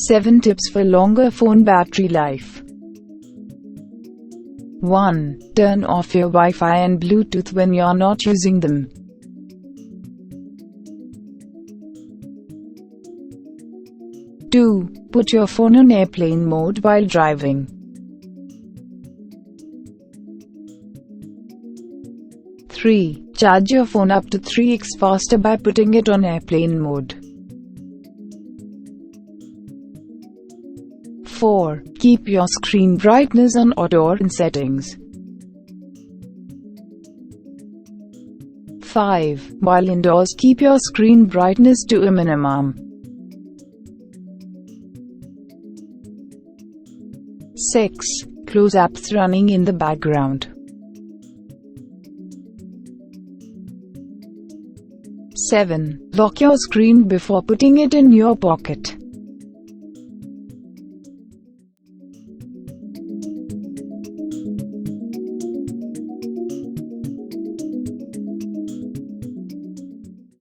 7 tips for longer phone battery life. 1. Turn off your Wi-Fi and Bluetooth when you're not using them. 2. Put your phone on airplane mode while driving. 3. Charge your phone up to 3x faster by putting it on airplane mode. 4. Keep your screen brightness on auto or in settings. 5. While indoors, keep your screen brightness to a minimum. 6. Close apps running in the background. 7. Lock your screen before putting it in your pocket.